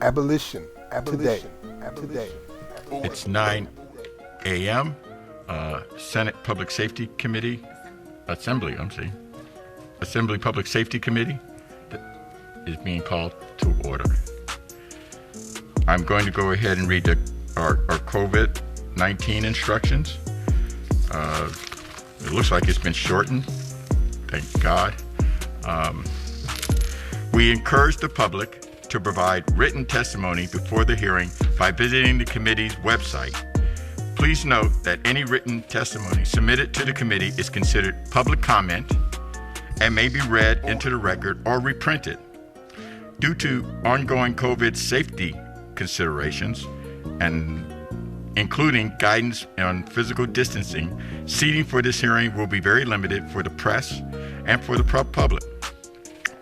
Abolition Today. It's 9 a.m. Senate Public Safety Committee, Assembly Public Safety Committee is being called to order. I'm going to go ahead and read our COVID-19 instructions. It looks like it's been shortened, thank God. We encourage the public to provide written testimony before the hearing by visiting the committee's website. Please note that any written testimony submitted to the committee is considered public comment and may be read into the record or reprinted. Due to ongoing COVID safety considerations and including guidance on physical distancing, seating for this hearing will be very limited for the press and for the public.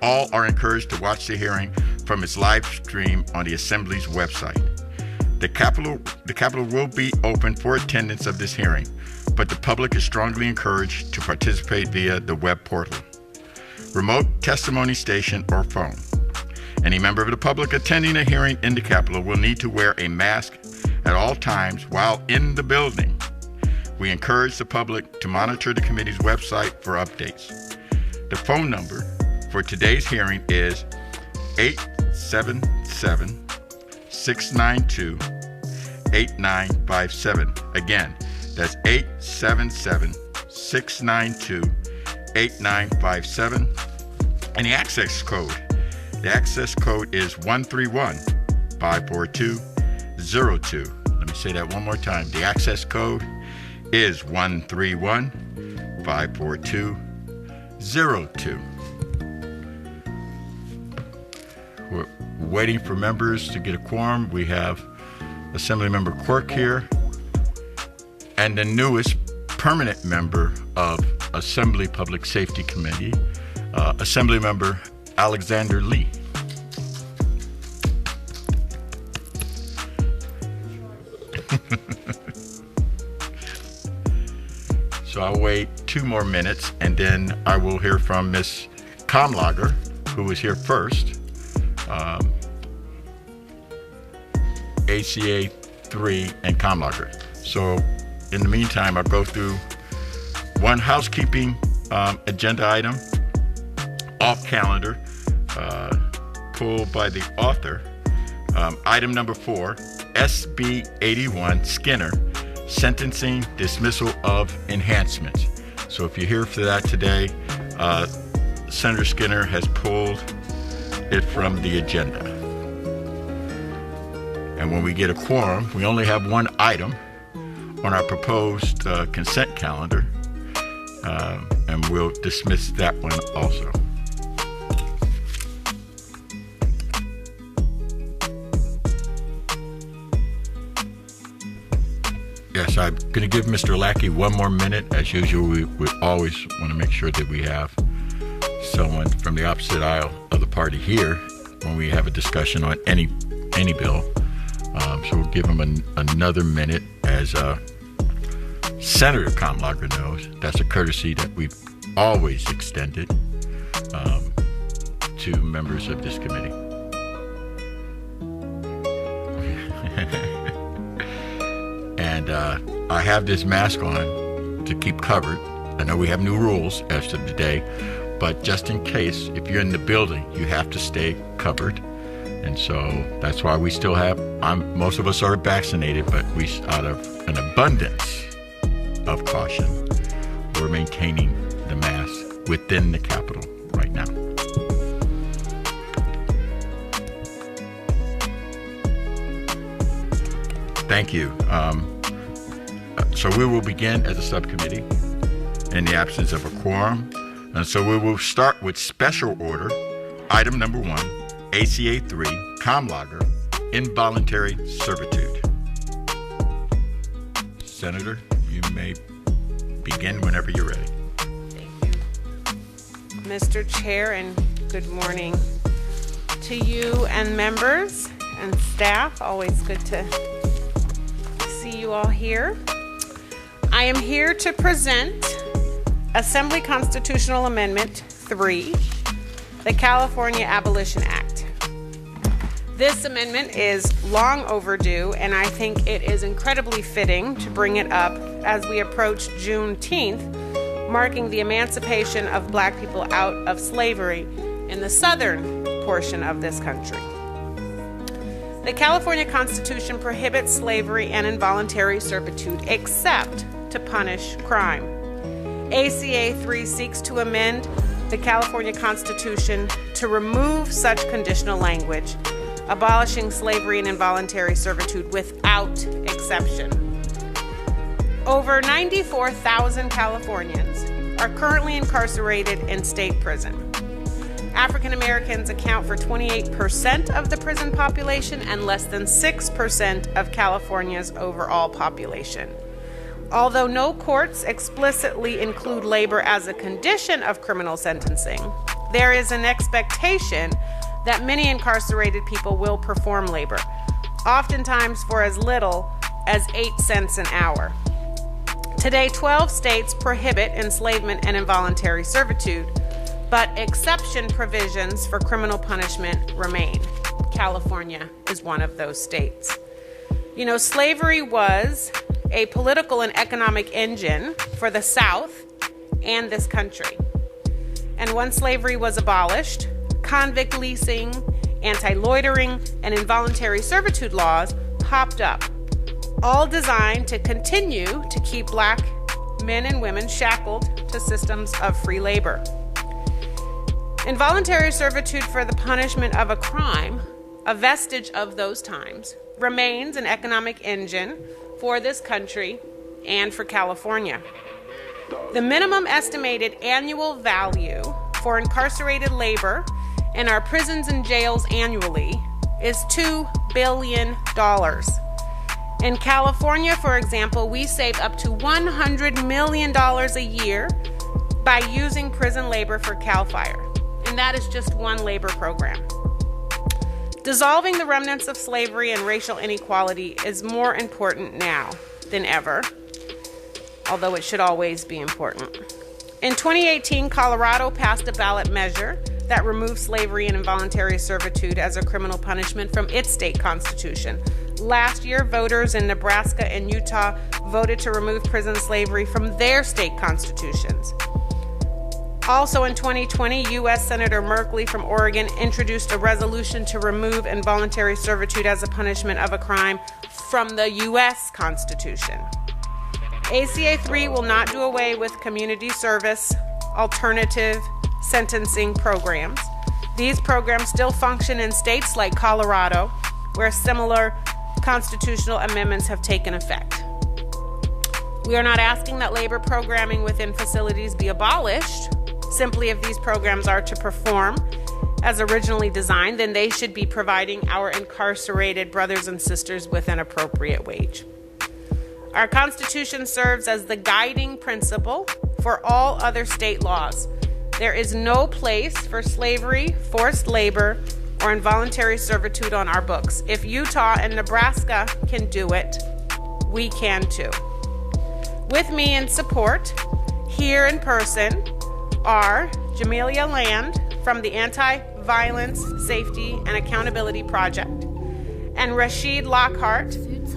All are encouraged to watch the hearing from its live stream on the Assembly's website. The Capitol will be open for attendance of this hearing, but the public is strongly encouraged to participate via the web portal, remote testimony station, or phone. Any member of the public attending a hearing in the Capitol will need to wear a mask at all times while in the building. We encourage the public to monitor the committee's website for updates. The phone number for today's hearing is 877-692-8957. Again, that's 877-692-8957. And the access code is 131-542-02. Let me say that one more time. The access code is 131-542-02. We're waiting for members to get a quorum. We have Assemblymember Quirk here and the newest permanent member of Assembly Public Safety Committee, Assemblymember Alexander Lee. So I'll wait 2 more minutes and then I will hear from Ms. Kamlager, who was here first. ACA 3 and Kamlager. So in the meantime, I'll go through one housekeeping agenda item off calendar, pulled by the author. Item number 4, SB 81 Skinner, sentencing dismissal of enhancements. So if you're here for that today, Senator Skinner has pulled it from the agenda. And when we get a quorum, we only have one item on our proposed consent calendar, and we'll dismiss that one also. Yes, I'm going to give Mr. Lackey 1 more minute. As usual, we always want to make sure that we have someone from the opposite aisle of the party here when we have a discussion on any bill. So we'll give him another minute. As Senator Kamlager knows, that's a courtesy that we've always extended to members of this committee. And I have this mask on to keep covered. I know we have new rules as of today, but just in case, if you're in the building, you have to stay covered. And so that's why we still have, most of us are vaccinated, but we, out of an abundance of caution, we're maintaining the mask within the Capitol right now. Thank you. So we will begin as a subcommittee in the absence of a quorum. And so we will start with special order, item number 1, ACA 3, Kamlager, involuntary servitude. Senator, you may begin whenever you're ready. Thank you. Mr. Chair, and good morning to you and members and staff. Always good to see you all here. I am here to present Assembly Constitutional Amendment 3, the California Abolition Act. This amendment is long overdue, and I think it is incredibly fitting to bring it up as we approach Juneteenth, marking the emancipation of Black people out of slavery in the southern portion of this country. The California Constitution prohibits slavery and involuntary servitude except to punish crime. ACA 3 seeks to amend the California Constitution to remove such conditional language, abolishing slavery and involuntary servitude without exception. Over 94,000 Californians are currently incarcerated in state prison. African Americans account for 28% of the prison population and less than 6% of California's overall population. Although no courts explicitly include labor as a condition of criminal sentencing, there is an expectation that many incarcerated people will perform labor, oftentimes for as little as 8 cents an hour. Today, 12 states prohibit enslavement and involuntary servitude, but exception provisions for criminal punishment remain. California is one of those states. You know, slavery was a political and economic engine for the South and this country. And once slavery was abolished, convict leasing, anti-loitering, and involuntary servitude laws popped up, all designed to continue to keep Black men and women shackled to systems of free labor. Involuntary servitude for the punishment of a crime, a vestige of those times, remains an economic engine for this country and for California. The minimum estimated annual value for incarcerated labor in our prisons and jails annually is $2 billion. In California, for example, we save up to $100 million a year by using prison labor for CAL FIRE. And that is just one labor program. Dissolving the remnants of slavery and racial inequality is more important now than ever, although it should always be important. In 2018, Colorado passed a ballot measure that removed slavery and involuntary servitude as a criminal punishment from its state constitution. Last year, voters in Nebraska and Utah voted to remove prison slavery from their state constitutions. Also in 2020, U.S. Senator Merkley from Oregon introduced a resolution to remove involuntary servitude as a punishment of a crime from the U.S. Constitution. ACA 3 will not do away with community service, alternative sentencing programs. These programs still function in states like Colorado, where similar constitutional amendments have taken effect. We are not asking that labor programming within facilities be abolished. Simply, if these programs are to perform as originally designed, then they should be providing our incarcerated brothers and sisters with an appropriate wage. Our Constitution serves as the guiding principle for all other state laws. There is no place for slavery, forced labor, or involuntary servitude on our books. If Utah and Nebraska can do it, we can too. With me in support, here in person, are Jamilia Land from the Anti-Violence, Safety, and Accountability Project, and Rashid Lockhart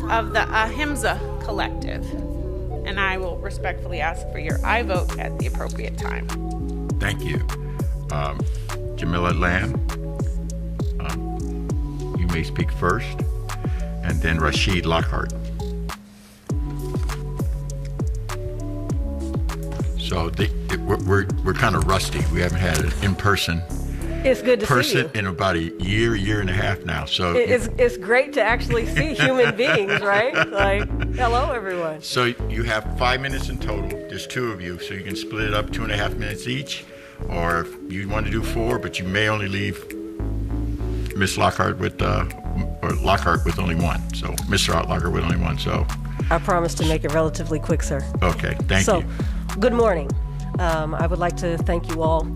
of the Ahimsa Collective. And I will respectfully ask for your I vote at the appropriate time. Thank you. Jamilia Land, you may speak first, and then Rashid Lockhart. So we're kind of rusty. We haven't had an in-person It's good to see you. in about a year and a half now. So It's great to actually see human beings, right? Like, hello, everyone. So you have 5 minutes in total. There's two of you, so you can split it up 2.5 minutes each, or if you want to do 4, but you may only leave Miss Lockhart with or Lockhart with only 1. So Mr. Lockhart with only 1. So I promise to make it relatively quick, sir. okay, thank you. Good morning. I would like to thank you all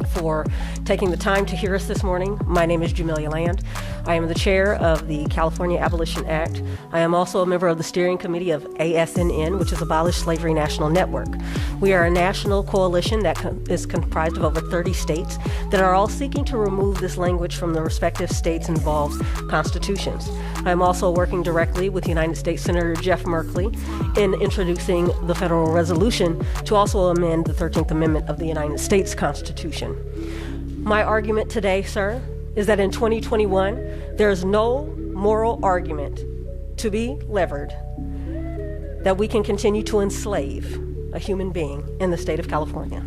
for taking the time to hear us this morning. My name is Jamilia Land. I am the chair of the California Abolition Act. I am also a member of the steering committee of ASNN, which is Abolish Slavery National Network. We are a national coalition that is comprised of over 30 states that are all seeking to remove this language from the respective states' involved constitutions. I'm also working directly with United States Senator Jeff Merkley in introducing the federal resolution to also amend the 13th Amendment of the United States Constitution. My argument today, sir, is that in 2021, there is no moral argument to be levered that we can continue to enslave a human being in the state of California.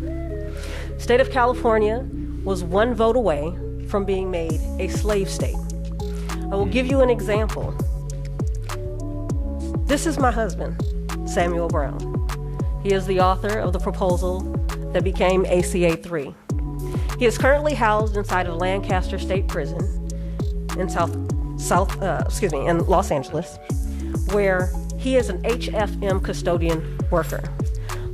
State of California was one vote away from being made a slave state. I will give you an example. This is my husband, Samuel Brown. He is the author of the proposal that became ACA 3. He is currently housed inside of Lancaster State Prison in in Los Angeles, where he is an HFM custodian worker.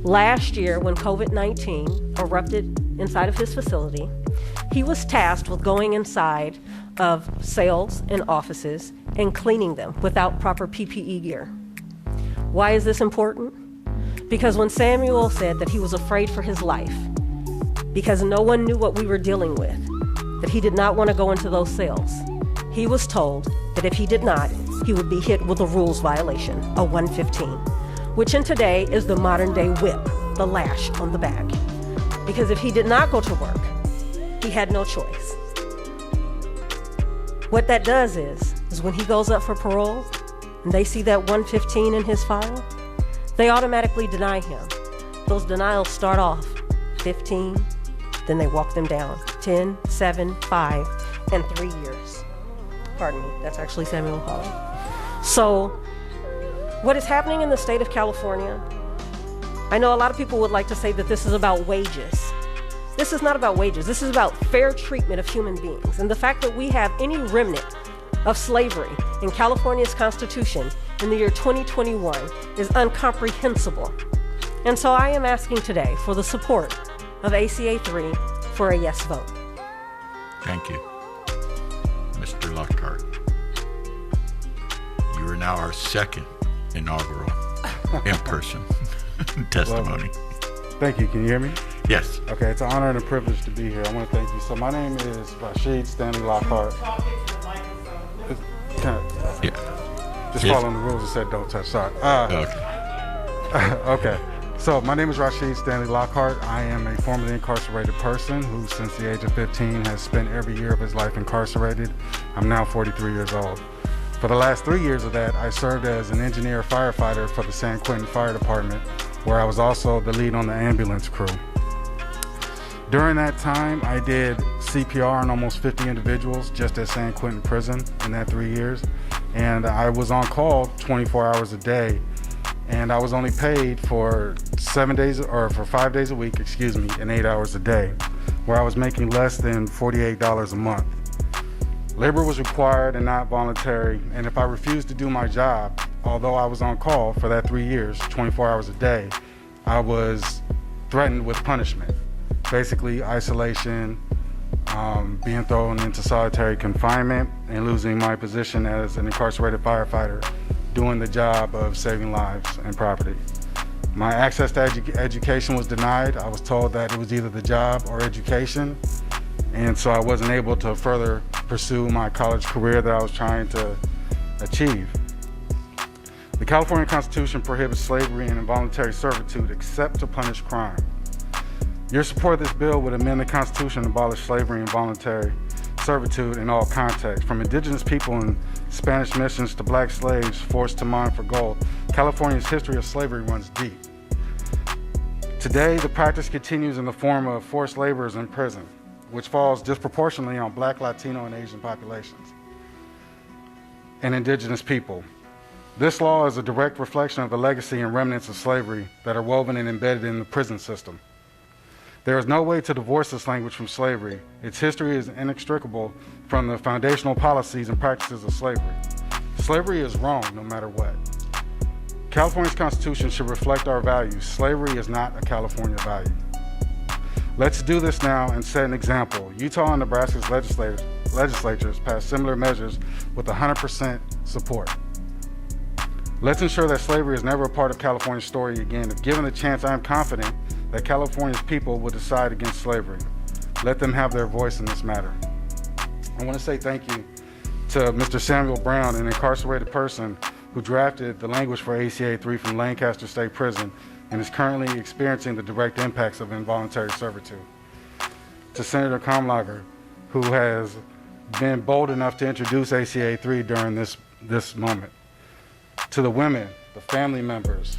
Last year, when COVID-19 erupted inside of his facility, he was tasked with going inside of cells and offices and cleaning them without proper PPE gear. Why is this important? Because when Samuel said that he was afraid for his life, because no one knew what we were dealing with, that he did not want to go into those cells, he was told that if he did not, he would be hit with a rules violation, a 115, which in today is the modern day whip, the lash on the back. Because if he did not go to work, he had no choice. What that does is when he goes up for parole and they see that 115 in his file, they automatically deny him. Those denials start off 15, then they walk them down 10, 7, 5, and 3 years. Pardon me, that's actually Samuel Hall. So what is happening in the state of California, I know a lot of people would like to say that this is about wages. This is not about wages. This is about fair treatment of human beings. And the fact that we have any remnant of slavery in California's Constitution in the year 2021 is incomprehensible. And so I am asking today for the support of ACA 3 for a yes vote. Thank you, Mr. Lockhart. You are now our second inaugural in-person testimony. Thank you. Can you hear me? Yes. Okay, it's an honor and a privilege to be here. I want to thank you. So my name is Rashid Stanley Lockhart. Just following the rules, it said don't touch. Sorry. Okay. Okay. So my name is Rashid Stanley Lockhart. I am a formerly incarcerated person who since the age of 15 has spent every year of his life incarcerated. I'm now 43 years old. For the last 3 years of that, I served as an engineer firefighter for the San Quentin Fire Department, where I was also the lead on the ambulance crew. During that time, I did CPR on almost 50 individuals just at San Quentin Prison in that 3 years. And I was on call 24 hours a day. And I was only paid for 5 days a week, and 8 hours a day, where I was making less than $48 a month. Labor was required and not voluntary. And if I refused to do my job, although I was on call for that 3 years, 24 hours a day, I was threatened with punishment. Basically isolation, being thrown into solitary confinement, and losing my position as an incarcerated firefighter doing the job of saving lives and property. My access to education was denied. I was told that it was either the job or education, and so I wasn't able to further pursue my college career that I was trying to achieve. The California Constitution prohibits slavery and involuntary servitude except to punish crime. Your support of this bill would amend the Constitution and abolish slavery and voluntary servitude in all contexts. From indigenous people in Spanish missions to black slaves forced to mine for gold, California's history of slavery runs deep. Today, the practice continues in the form of forced laborers in prison, which falls disproportionately on black, Latino, and Asian populations, and indigenous people. This law is a direct reflection of the legacy and remnants of slavery that are woven and embedded in the prison system. There is no way to divorce this language from slavery. Its history is inextricable from the foundational policies and practices of slavery. Slavery is wrong no matter what. California's Constitution should reflect our values. Slavery is not a California value. Let's do this now and set an example. Utah and Nebraska's legislatures passed similar measures with 100% support. Let's ensure that slavery is never a part of California's story again. If given the chance, I am confident that California's people will decide against slavery. Let them have their voice in this matter. I want to say thank you to Mr. Samuel Brown, an incarcerated person who drafted the language for ACA 3 from Lancaster State Prison and is currently experiencing the direct impacts of involuntary servitude. To Senator Kamlager, who has been bold enough to introduce ACA 3 during this moment. To the women, the family members,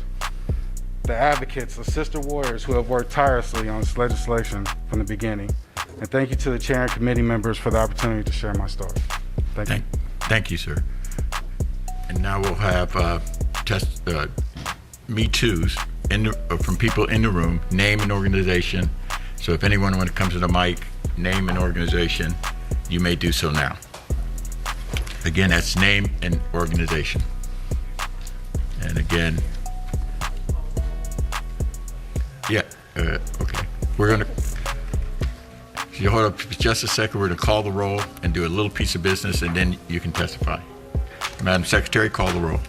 the advocates, the sister warriors who have worked tirelessly on this legislation from the beginning. And thank you to the chair and committee members for the opportunity to share my story. Thank you. Thank you, sir. And now we'll have Me Too's from people in the room, name and organization. So if anyone, when it comes to the mic, name and organization, you may do so now. Again, that's name and organization. And again, okay. We're gonna, if you hold up just a second, we're gonna call the roll and do a little piece of business, and then you can testify. Madam Secretary, call the roll.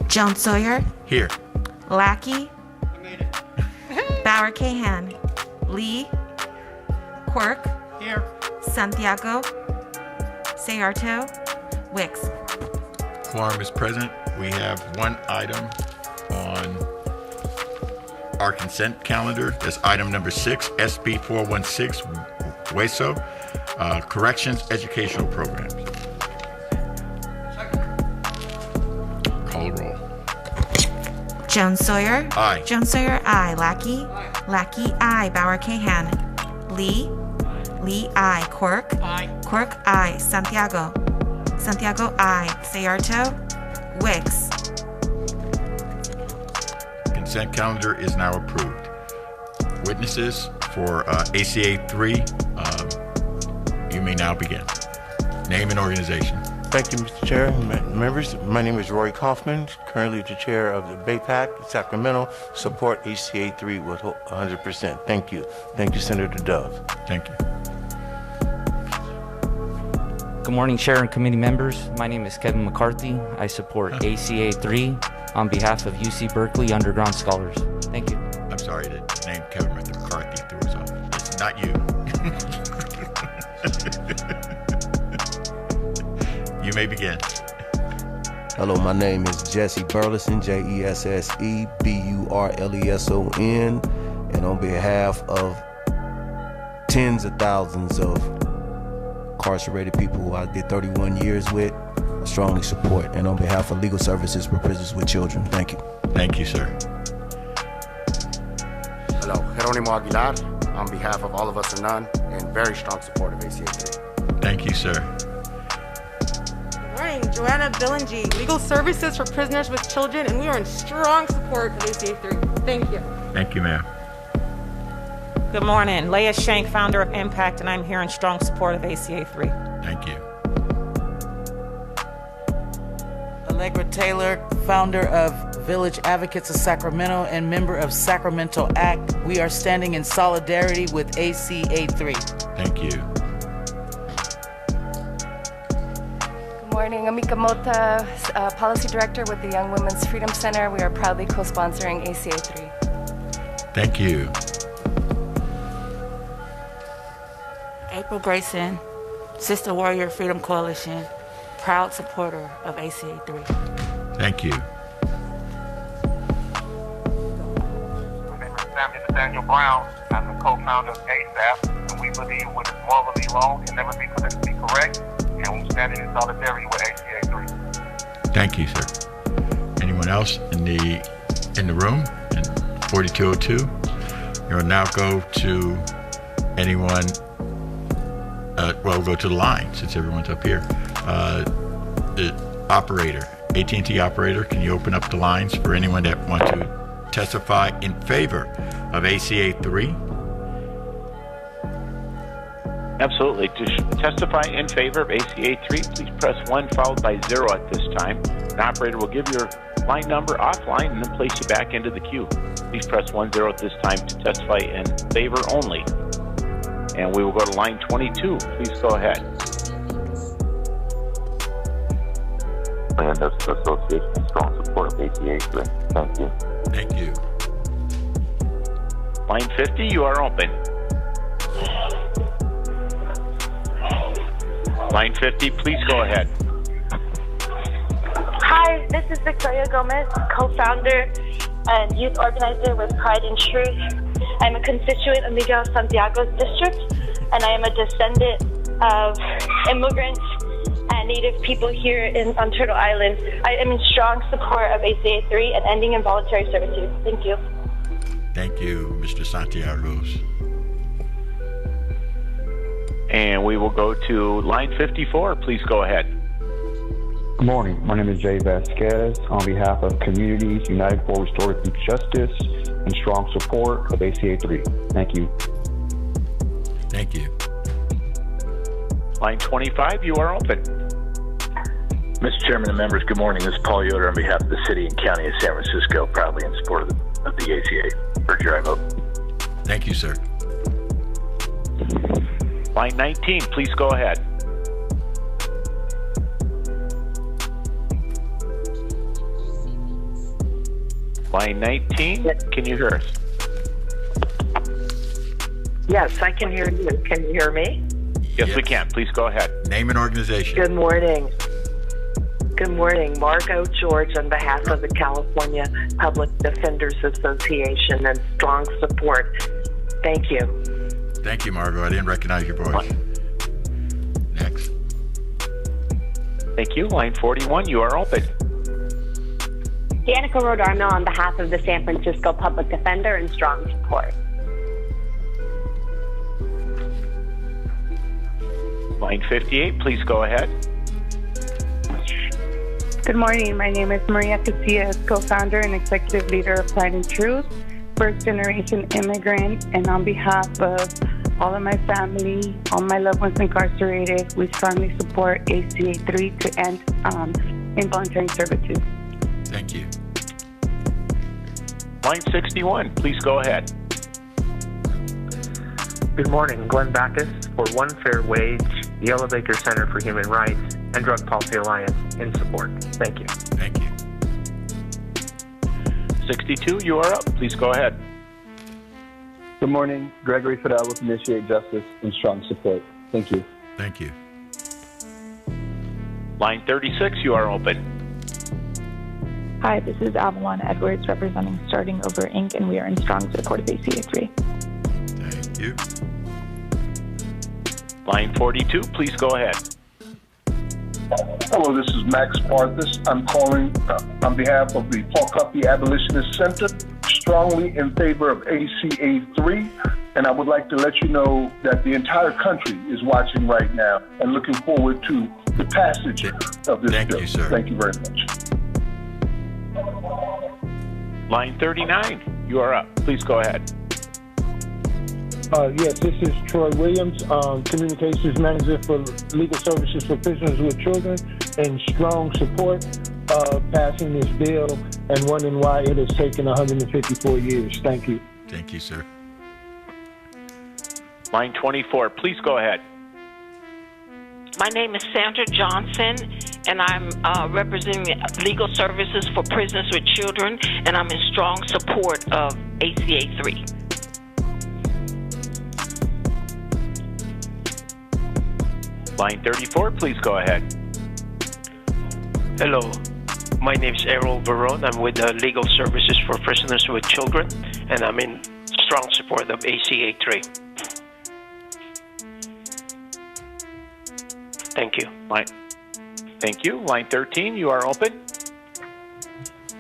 Jones Sawyer. Here. Lackey. Bauer Cahan. Lee. Quirk. Here. Santiago. Sayarto. Wicks. Quorum is present. We have one item on our consent calendar. That's item number 6, SB 416, WESO, Corrections Educational Programs. Call the roll. Jones Sawyer. Aye. Jones Sawyer, aye. Lackey. Aye. Lackey, aye. Bauer Cahan. Lee. Lee, aye. Quirk. Aye. Quirk, aye. Santiago. Santiago, aye. Sayarto. Wicks. Consent calendar is now approved. Witnesses for ACA 3, you may now begin. Name and organization. Thank you, Mr. Chair and members. My name is Roy Kaufman, currently the chair of the BAPAC, Sacramento. Support ACA 3 with 100%. Thank you. Thank you, Senator Dove. Thank you. Good morning, Chair and committee members. My name is Kevin McCarthy. I support ACA 3 on behalf of UC Berkeley Underground Scholars. Thank you. I'm sorry to name Kevin McCarthy threw us off. It's not you. You may begin. Hello, my name is Jesse Burleson, Jesse Burleson, and on behalf of tens of thousands of incarcerated people who I did 31 years with, I strongly support, and on behalf of Legal Services for Prisoners with Children, thank you. Thank you, sir. Hello, Jeronimo Aguilar, on behalf of All of Us or None, in very strong support of ACA 3. Thank you, sir. Good morning, Joanna Billingy, Legal Services for Prisoners with Children, and we are in strong support of ACA 3. Thank you. Thank you, ma'am. Good morning, Leah Shank, founder of Impact, and I'm here in strong support of ACA 3. Thank you. Allegra Taylor, founder of Village Advocates of Sacramento and member of Sacramento ACT. We are standing in solidarity with ACA 3. Thank you. Good morning, Amika Mota, Policy Director with the Young Women's Freedom Center. We are proudly co-sponsoring ACA 3. Thank you. April Grayson, Sister Warrior Freedom Coalition, proud supporter of ACA 3. Thank you. My name is Nathaniel Brown. I'm the co-founder of ASAP, and we believe what is morally wrong can never be politically correct, and we're standing in solidarity with ACA 3. Thank you, sir. Anyone else in the room? In 4202. You'll now go to anyone. We'll go to the line since everyone's up here. The operator, AT&T operator, can you open up the lines for anyone that wants to testify in favor of ACA 3? Absolutely. To testify in favor of ACA 3, please press 1 followed by 0 at this time. An operator will give your line number offline and then place you back into the queue. Please press 10 at this time to testify in favor only. And we will go to line 22. Please go ahead. Land Association in strong support of ACA 3. Thank you. Thank you. Line 50, you are open. Line 50, please go ahead. Hi, this is Victoria Gomez, co-founder and youth organizer with Pride and Truth. I'm a constituent of Miguel Santiago's district, and I am a descendant of immigrants and Native people here on Turtle Island. I am in strong support of ACA 3 and ending involuntary servitude. Thank you. Thank you, Mr. Santiago's. And we will go to line 54. Please go ahead. Good morning. My name is Jay Vasquez on behalf of Communities United for Restorative Justice and strong support of ACA 3. Thank you. Thank you. Line 25, you are open. Mr. Chairman and members, good morning. This is Paul Yoder on behalf of the City and County of San Francisco, proudly in support of the ACA. Urge your vote. Thank you, sir. Line 19, please go ahead. Line 19, can you hear us? Yes, I can hear you. Can you hear me? Yes, we can. Please go ahead. Name and organization. Good morning. Good morning. Margot George on behalf of the California Public Defenders Association and strong support. Thank you. Thank you, Margot. I didn't recognize your voice. Next. Thank you. Line 41, you are open. Danica Rodarno on behalf of the San Francisco Public Defender and strong support. Line 58, please go ahead. Good morning. My name is Maria Casillas, co-founder and executive leader of Pride and Truth, first-generation immigrant, and on behalf of all of my family, all my loved ones incarcerated, we strongly support ACA 3 to end involuntary servitude. Thank you. Line 61, please go ahead. Good morning. Glenn Backus for One Fair Wage, the Ella Baker Center for Human Rights, and Drug Policy Alliance in support. Thank you. Thank you. 62, you are up. Please go ahead. Good morning. Gregory Fidel with Initiate Justice and strong support. Thank you. Thank you. Line 36, you are open. Hi, this is Avalon Edwards representing Starting Over Inc., and we are in strong support of ACA 3. Thank you. Line 42, please go ahead. Hello, this is Max Parthas. I'm calling on behalf of the Paul Cuffey Abolitionist Center, strongly in favor of ACA 3, and I would like to let you know that the entire country is watching right now and looking forward to the passage of this bill. You, sir. Thank you very much. Line 39, you are up. Please go ahead. Yes, this is Troy Williams, Communications Manager for Legal Services for Prisoners with Children, in strong support of passing this bill and wondering why it has taken 154 years. Thank you. Thank you, sir. Line 24, please go ahead. My name is Sandra Johnson, and I'm representing Legal Services for Prisoners with Children, and I'm in strong support of ACA 3. Line 34, please go ahead. Hello, my name is Errol Barone. I'm with Legal Services for Prisoners with Children, and I'm in strong support of ACA 3. Thank you. Thank you. Line 13, you are open.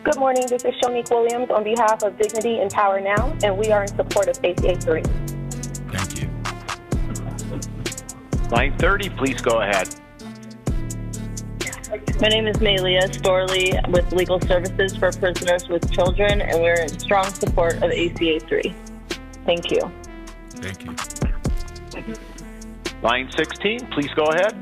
Good morning. This is Shonique Williams on behalf of Dignity and Power Now, and we are in support of ACA 3. Thank you. Line 30, please go ahead. My name is Malia Storley with Legal Services for Prisoners with Children, and we're in strong support of ACA 3. Thank you. Thank you. Line 16, please go ahead.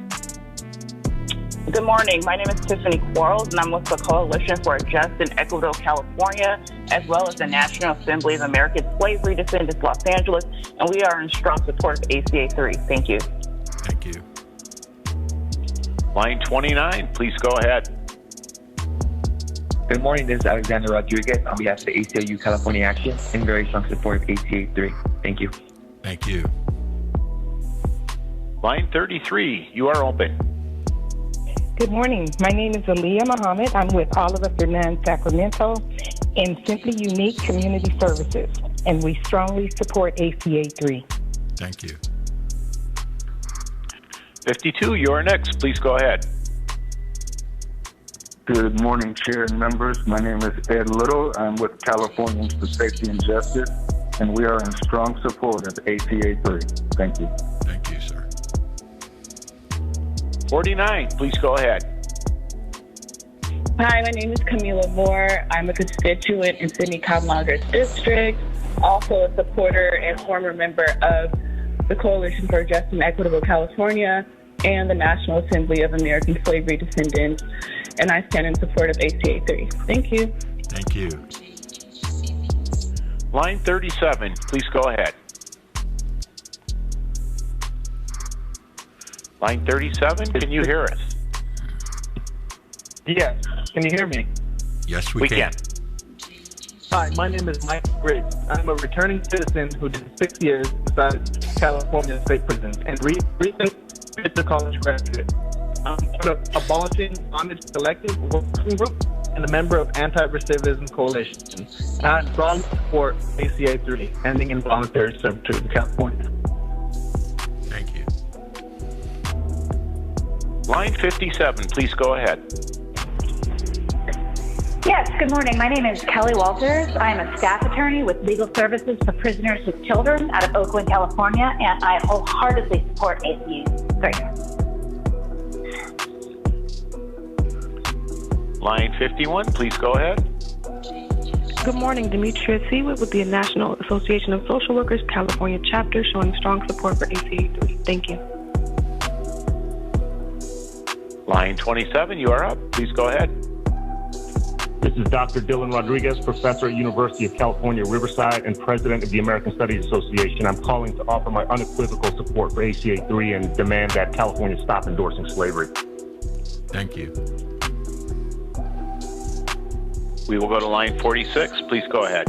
Good morning. My name is Tiffany Quarles, and I'm with the Coalition for a Just and Equitable California, as well as the National Assembly of American Slavery Descendants, Los Angeles, and we are in strong support of ACA 3. Thank you. Thank you. Line 29, please go ahead. Good morning. This is Alexander Rodriguez on behalf of the ACLU California Action in very strong support of ACA 3. Thank you. Thank you. Line 33, you are open. Good morning. My name is Aliyah Muhammad. I'm with All of Us Are None Sacramento and Simply Unique Community Services, and we strongly support ACA 3. Thank you. 52, you are next. Please go ahead. Good morning, Chair and members. My name is Ed Little. I'm with Californians for Safety and Justice, and we are in strong support of ACA 3. Thank you. Thank you, sir. 49, please go ahead. Hi, my name is Camila Moore. I'm a constituent in Sidney Cobb-Longers District, also a supporter and former member of the Coalition for a Just and Equitable California and the National Assembly of American Slavery Descendants, and I stand in support of ACA 3. Thank you. Thank you. Line 37, please go ahead. Line 37, can you hear us? Yes. Can you hear me? Yes, we can. Hi, my name is Mike Briggs. I'm a returning citizen who did 6 years inside California state prisons and recent Pittsburgh College graduate. I'm part of Abolishing Bondage Collective Working Group and a member of Anti-Recidivism Coalition. And I strongly support ACA 3, ending involuntary servitude in California. Thank you. Line 57, please go ahead. Yes, good morning. My name is Kelly Walters. I am a staff attorney with Legal Services for Prisoners with Children out of Oakland, California, and I wholeheartedly support ACA 3. Line 51, please go ahead. Good morning, Demetria Seawood with the National Association of Social Workers California chapter, showing strong support for ACA 3. Thank you. Line 27, you are up. Please go ahead. This is Dr. Dylan Rodriguez, professor at University of California, Riverside, and president of the American Studies Association. I'm calling to offer my unequivocal support for ACA 3 and demand that California stop endorsing slavery. Thank you. We will go to line 46. Please go ahead.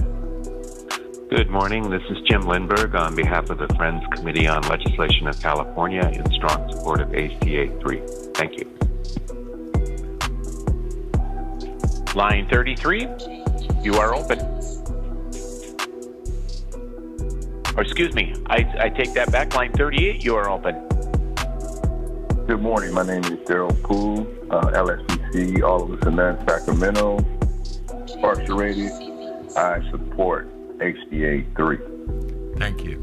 Good morning. This is Jim Lindberg on behalf of the Friends Committee on Legislation of California in strong support of ACA 3. Thank you. Line 33, you are open. Or excuse me, I take that back. Line 38, you are open. Good morning. My name is Daryl Poole, LSCC, All of Us in Sacramento, incarcerated. I support ACA 3. Thank you.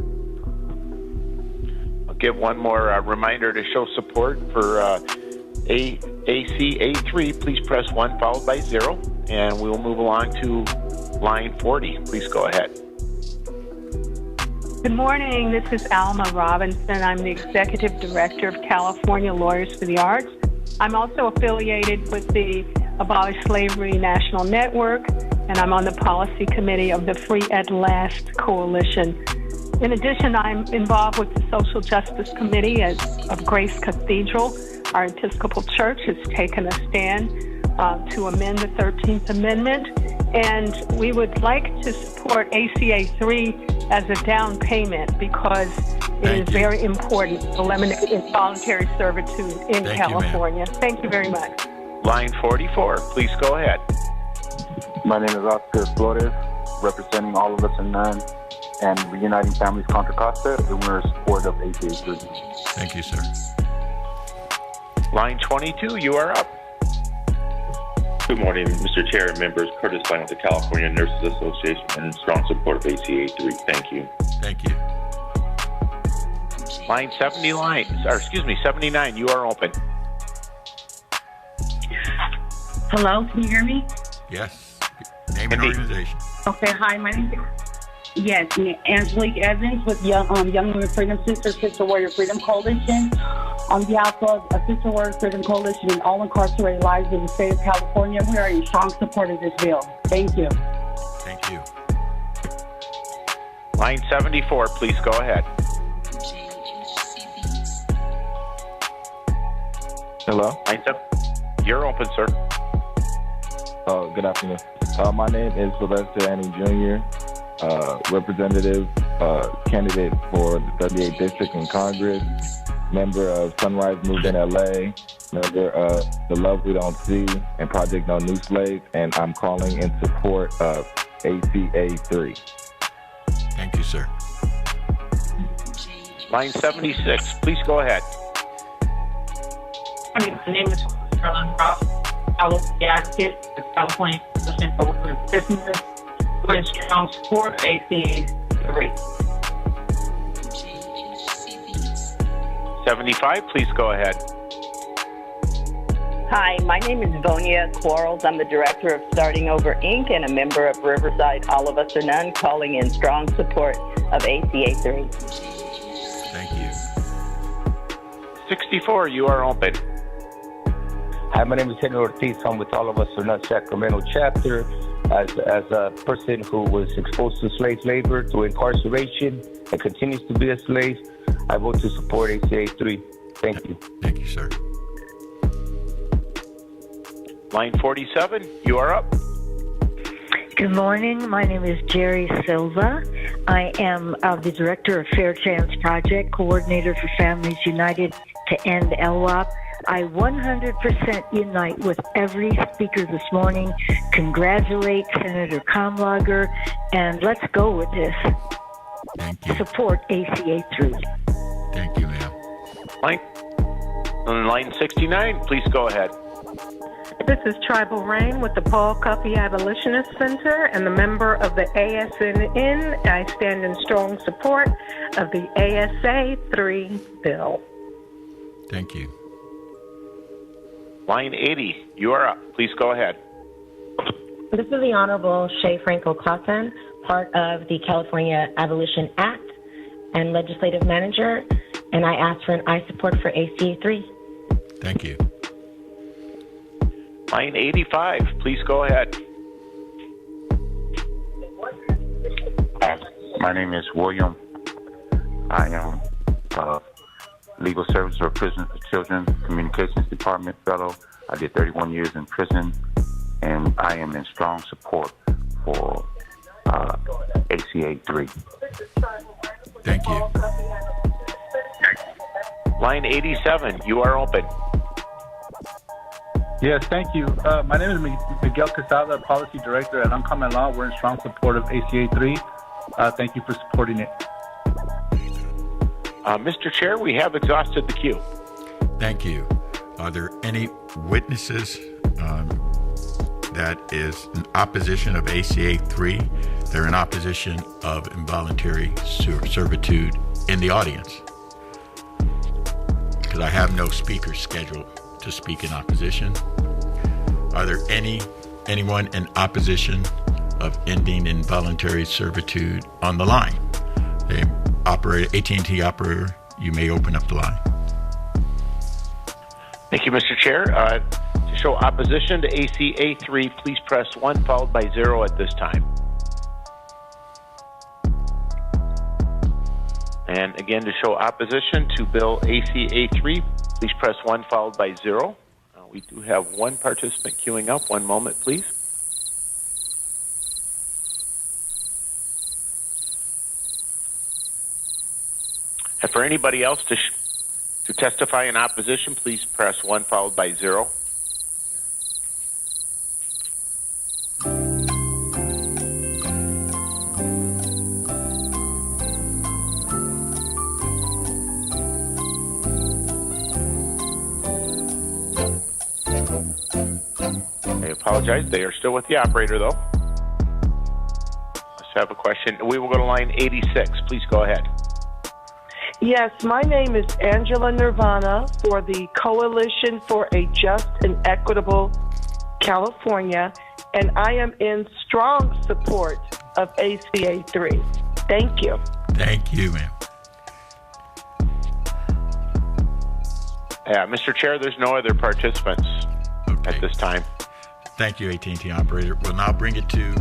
I'll give one more reminder to show support for ACA 3. Please press 1 followed by 0, and we will move along to line 40. Please go ahead. Good morning. This is Alma Robinson. I'm the Executive Director of California Lawyers for the Arts. I'm also affiliated with the Abolish Slavery National Network, and I'm on the Policy Committee of the Free at Last Coalition. In addition, I'm involved with the Social Justice Committee of Grace Cathedral. Our Episcopal Church has taken a stand to amend the 13th Amendment, and we would like to support ACA 3 as a down payment because it is very important to eliminate involuntary servitude in California. Thank you very much. Line 44, please go ahead. My name is Oscar Flores, representing All of Us in None and Reuniting Families Contra Costa, and we're in support of ACA 3. Thank you, sir. Line 22, you are up. Good morning, Mr. Chair and members. Curtis Lang with the California Nurses Association and in strong support of ACA 3. Thank you. Thank you. Line 79, you are open. Hello, can you hear me? Yes. Name and organization. Okay, hi, my name is Angelique Evans with Young Women Freedom Sisters, Sister Warrior Freedom Coalition. On behalf of Assistant Workers Prison Coalition and all incarcerated lives in the state of California, we are in strong support of this bill. Thank you. Thank you. Line 74, please go ahead. Hello? Line 7, you're open, sir. Good afternoon. My name is Sylvester Anning Jr., representative, candidate for the 38th District in Congress, member of Sunrise Movement LA, member of The Love We Don't See and Project No New Slave, and I'm calling in support of ACA 3. Thank you, sir. Line 76, please go ahead. My name is Carolyn Cross. I was the advocate of California Coalition for Workers and Prisoners. We're in strong support of ACA 3. 75, please go ahead. Hi, my name is Vonia Quarles. I'm the director of Starting Over, Inc. and a member of Riverside All of Us or None, calling in strong support of ACA 3. Thank you. 64, you are open. Hi, my name is Henry Ortiz. I'm with All of Us or None Sacramento chapter. As a person who was exposed to slave labor through incarceration and continues to be a slave, I vote to support ACA 3. Thank you. Thank you, sir. Line 47, you are up. Good morning. My name is Jerry Silva. I am the director of Fair Chance Project, coordinator for Families United to End LWOP. I 100% unite with every speaker this morning. Congratulate Senator Kamlager, and let's go with this. Thank you. Support ACA 3. Thank you, ma'am. Line 69, please go ahead. This is Tribal Rain with the Paul Cuffey Abolitionist Center and the member of the ASNN. I stand in strong support of the ASA 3 bill. Thank you. Line 80, you are up. Please go ahead. This is the Honorable Shay Franco Clausen, part of the California Abolition Act and legislative manager, and I ask for an I support for ACA 3. Thank you. Line 85, please go ahead. My name is William. I am Legal Services for Prisoners for Children, Communications Department Fellow. I did 31 years in prison, and I am in strong support for ACA 3. Thank you. Line 87, you are open. Yes, thank you. My name is Miguel Quesada, Policy Director at Uncommon Law. We're in strong support of ACA 3. Thank you for supporting it. Mr. Chair, we have exhausted the queue. Thank you. Are there any witnesses that is in opposition of ACA 3? They're in opposition of involuntary servitude in the audience? Because I have no speakers scheduled to speak in opposition. Are there anyone in opposition of ending involuntary servitude on the line? The AT&T operator, you may open up the line. Thank you, Mr. Chair. To show opposition to ACA 3, please press 1 followed by 0 at this time. And again, to show opposition to Bill ACA 3, please press 1 followed by 0. We do have one participant queuing up. One moment, please. And for anybody else to testify in opposition, please press 1 followed by 0. I apologize. They are still with the operator, though. Let's have a question. We will go to line 86. Please go ahead. Yes, my name is Angela Nirvana for the Coalition for a Just and Equitable California, and I am in strong support of ACA 3. Thank you. Thank you, ma'am. Mr. Chair, there's no other participants at this time. Thank you, AT&T operator. We'll now bring it to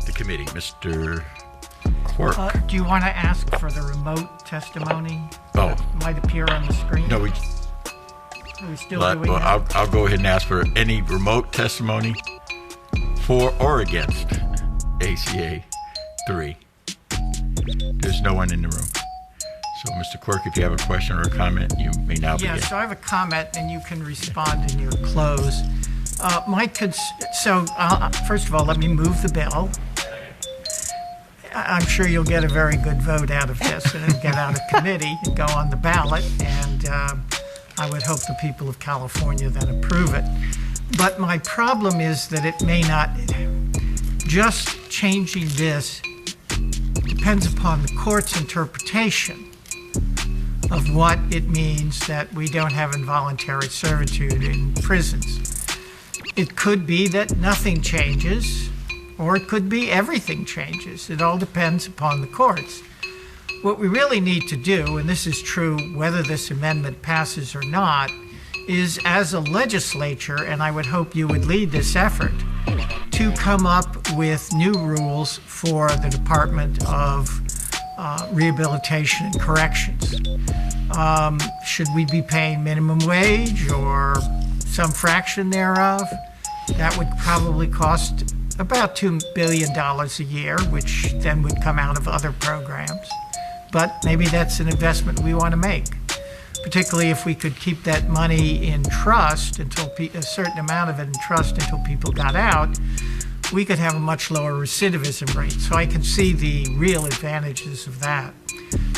the committee. Mr. Quirk. Do you want to ask for the remote testimony? Oh. That might appear on the screen? No, Are we still doing that? I'll go ahead and ask for any remote testimony for or against ACA 3. There's no one in the room. So, Mr. Quirk, if you have a question or a comment, you may now begin. Yeah, so I have a comment, and you can respond in your close. First of all, let me move the bill. I'm sure you'll get a very good vote out of this, and it'll get out of committee and go on the ballot, and I would hope the people of California then approve it. But my problem is that it may not, just changing this depends upon the court's interpretation of what it means that we don't have involuntary servitude in prisons. It could be that nothing changes, or it could be everything changes. It all depends upon the courts. What we really need to do, and this is true whether this amendment passes or not, is as a legislature, and I would hope you would lead this effort, to come up with new rules for the Department of Rehabilitation and Corrections. Should we be paying minimum wage or some fraction thereof? That would probably cost about $2 billion a year, which then would come out of other programs. But maybe that's an investment we want to make, particularly if we could keep that money in trust until a certain amount of it in trust until people got out. We could have a much lower recidivism rate. So I can see the real advantages of that.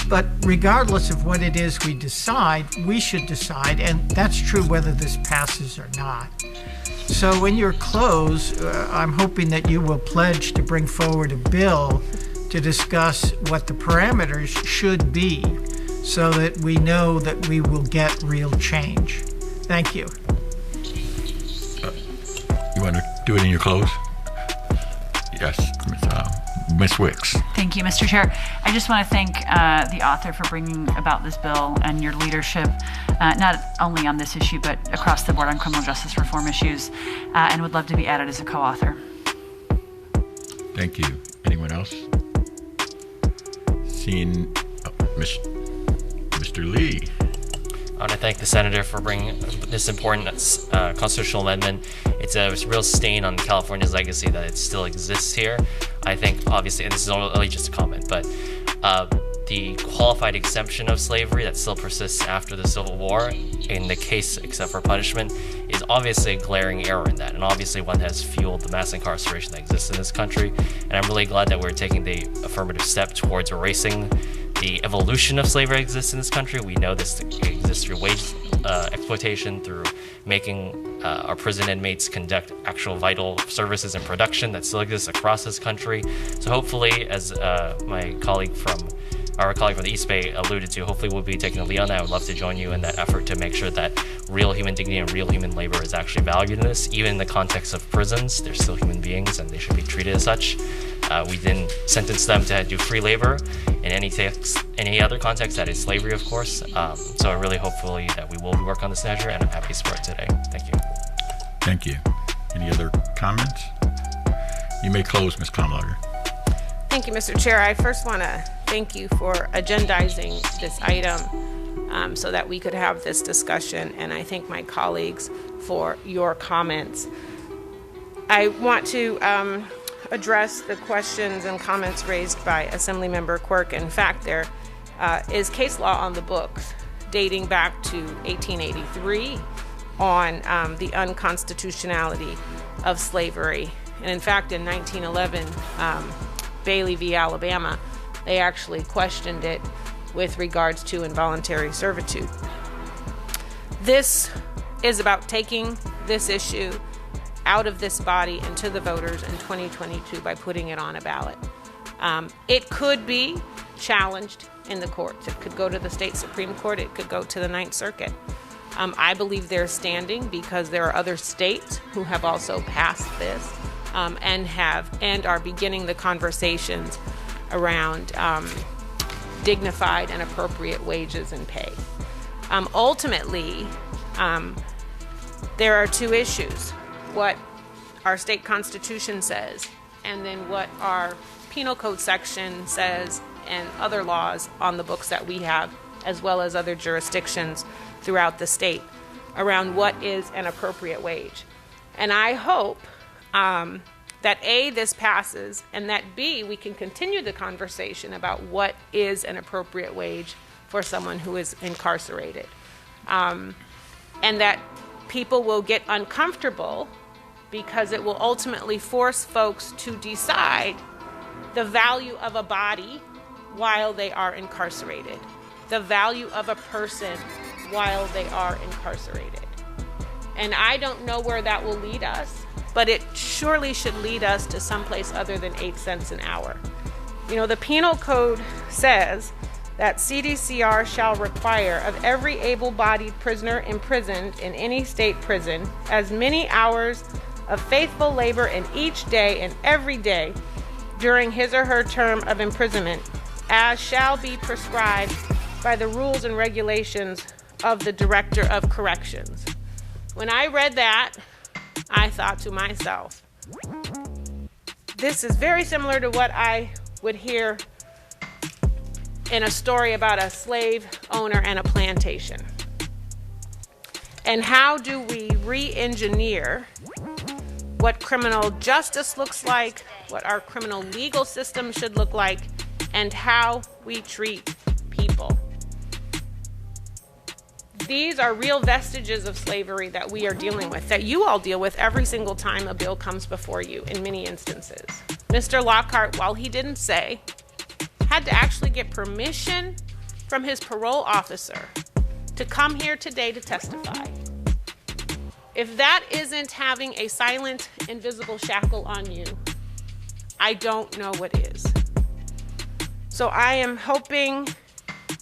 But regardless of what it is we decide, we should decide, and that's true whether this passes or not. So in your close, I'm hoping that you will pledge to bring forward a bill to discuss what the parameters should be so that we know that we will get real change. Thank you. You want to do it in your close? Yes, Ms. Wicks. Thank you, Mr. Chair. I just want to thank the author for bringing about this bill and your leadership, not only on this issue, but across the board on criminal justice reform issues, and would love to be added as a co-author. Thank you. Anyone else? Seeing Mr. Lee. I want to thank the senator for bringing this important constitutional amendment. It's a real stain on California's legacy that it still exists here. I think, obviously, and this is only just a comment, but the qualified exemption of slavery that still persists after the Civil War, in the case except for punishment, is obviously a glaring error in that, and obviously one that has fueled the mass incarceration that exists in this country. And I'm really glad that we're taking the affirmative step towards erasing the evolution of slavery that exists in this country. We know this exists through wage exploitation, through making our prison inmates conduct actual vital services and production that still exists across this country. So hopefully, as our colleague from the East Bay alluded to, hopefully we'll be taking the lead on that. I would love to join you in that effort to make sure that real human dignity and real human labor is actually valued in this. Even in the context of prisons, they're still human beings and they should be treated as such. We didn't sentence them to do free labor in any other context that is slavery, of course. So really, hopefully, that we will work on this measure, and I'm happy to support it today. Thank you. Thank you. Any other comments? You may close, Ms. Kamlager. Thank you, Mr. Chair. I first want to thank you for agendizing this item so that we could have this discussion, and I thank my colleagues for your comments. I want to address the questions and comments raised by Assemblymember Quirk. In fact, there is case law on the books dating back to 1883 on the unconstitutionality of slavery. And in fact, in 1911, Bailey v. Alabama, they actually questioned it with regards to involuntary servitude. This is about taking this issue out of this body and to the voters in 2022 by putting it on a ballot. It could be challenged in the courts. It could go to the state Supreme Court. It could go to the Ninth Circuit. I believe they're standing because there are other states who have also passed this and are beginning the conversations around dignified and appropriate wages and pay. Ultimately, There are two issues: what our state constitution says, and then what our penal code section says, and other laws on the books that we have, as well as other jurisdictions throughout the state, around what is an appropriate wage. And I hope that A, this passes, and that B, we can continue the conversation about what is an appropriate wage for someone who is incarcerated. And that people will get uncomfortable because it will ultimately force folks to decide the value of a body while they are incarcerated, the value of a person while they are incarcerated. And I don't know where that will lead us, but it surely should lead us to someplace other than 8 cents an hour. You know, the penal code says that CDCR shall require of every able-bodied prisoner imprisoned in any state prison as many hours of faithful labor in each day and every day during his or her term of imprisonment as shall be prescribed by the rules and regulations of the Director of Corrections. When I read that, I thought to myself, this is very similar to what I would hear in a story about a slave owner and a plantation. And how do we re-engineer what criminal justice looks like, what our criminal legal system should look like, and how we treat people? These are real vestiges of slavery that we are dealing with, that you all deal with every single time a bill comes before you in many instances. Mr. Lockhart, while he didn't say, had to actually get permission from his parole officer to come here today to testify. If that isn't having a silent, invisible shackle on you, I don't know what is. So I am hoping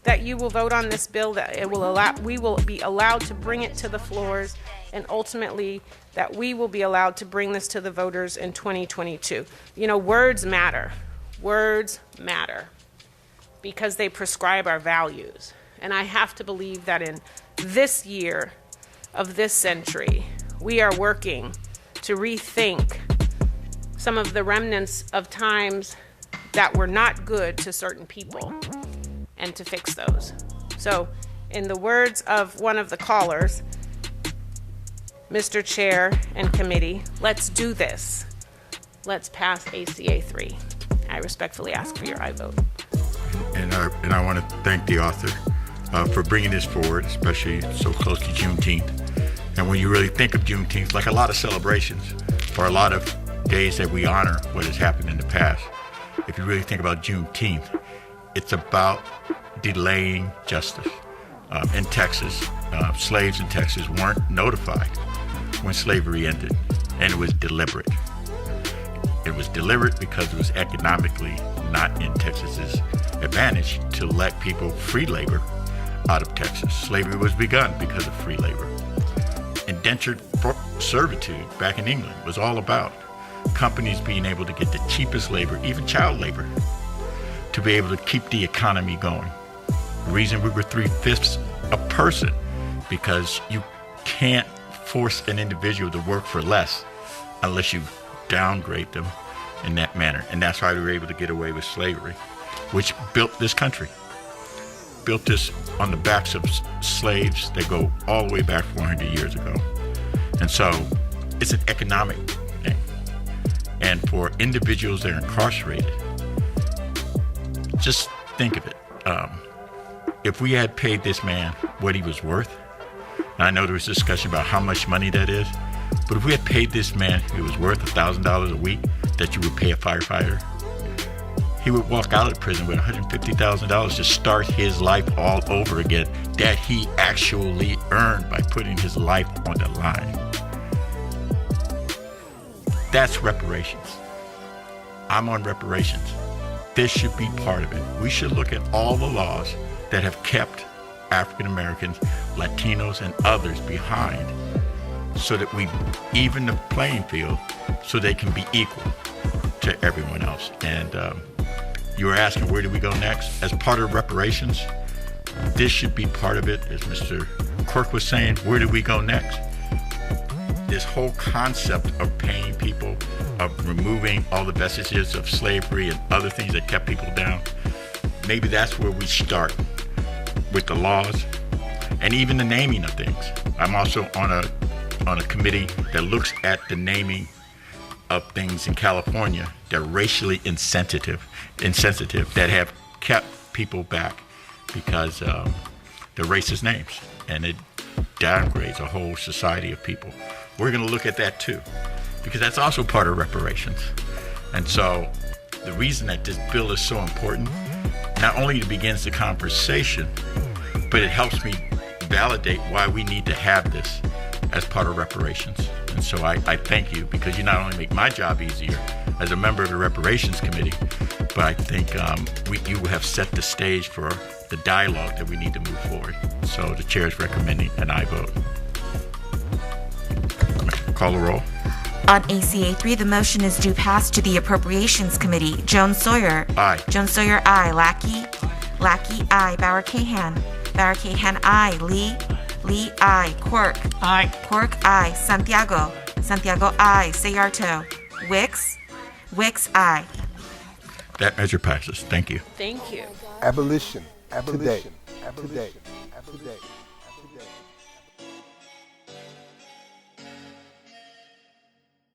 that you will vote on this bill, that we will be allowed to bring it to the floors, and ultimately that we will be allowed to bring this to the voters in 2022. You know, words matter. Words matter because they prescribe our values. And I have to believe that in this year of this century, we are working to rethink some of the remnants of times that were not good to certain people and to fix those. So, in the words of one of the callers, Mr. Chair and committee, let's do this. Let's pass ACA 3. I respectfully ask for your aye vote. And I want to thank the author for bringing this forward, especially so close to Juneteenth. And when you really think of Juneteenth, like a lot of celebrations or a lot of days that we honor what has happened in the past, if you really think about Juneteenth, it's about delaying justice. In Texas, slaves in Texas weren't notified when slavery ended, and it was deliberate. It was deliberate because it was economically not in Texas's advantage to let people free labor out of Texas. Slavery was begun because of free labor. Indentured servitude back in England was all about companies being able to get the cheapest labor, even child labor, to be able to keep the economy going. The reason we were 3/5 a person, because you can't force an individual to work for less unless you downgrade them in that manner. And that's why we were able to get away with slavery, which built this country. Built this on the backs of slaves that go all the way back 400 years ago. And so it's an economic thing. And for individuals that are incarcerated, just think of it. If we had paid this man what he was worth, and I know there was discussion about how much money that is, but if we had paid this man who was worth $1,000 a week that you would pay a firefighter, he would walk out of prison with $150,000 to start his life all over again that he actually earned by putting his life on the line. That's reparations. I'm on reparations. This should be part of it. We should look at all the laws that have kept African Americans, Latinos, and others behind so that we even the playing field so they can be equal to everyone else. And you were asking, where do we go next? As part of reparations, this should be part of it, as Mr. Quirk was saying, where do we go next? This whole concept of paying people, of removing all the vestiges of slavery and other things that kept people down, maybe that's where we start with the laws and even the naming of things. I'm also on a committee that looks at the naming of things in California that are racially insensitive, that have kept people back because they're racist names, and it downgrades a whole society of people. We're going to look at that too, because that's also part of reparations. And so the reason that this bill is so important, not only it begins the conversation, but it helps me validate why we need to have this as part of reparations. And so I thank you, because you not only make my job easier as a member of the Reparations Committee, but I think you have set the stage for the dialogue that we need to move forward. So the chair is recommending an aye vote. Call the roll. On ACA 3, the motion is due pass to the Appropriations Committee. Jones Sawyer. Aye. Jones Sawyer, aye. Lackey. Lackey, aye. Bauer Cahan. Bauer Cahan, aye. Lee. Lee, aye. Quirk. Aye. Quirk, aye. Santiago. Santiago, aye. Sayarto. Wicks. Wicks, aye. That measure passes. Thank you. Thank you. Abolition. Today. Abolition. Today.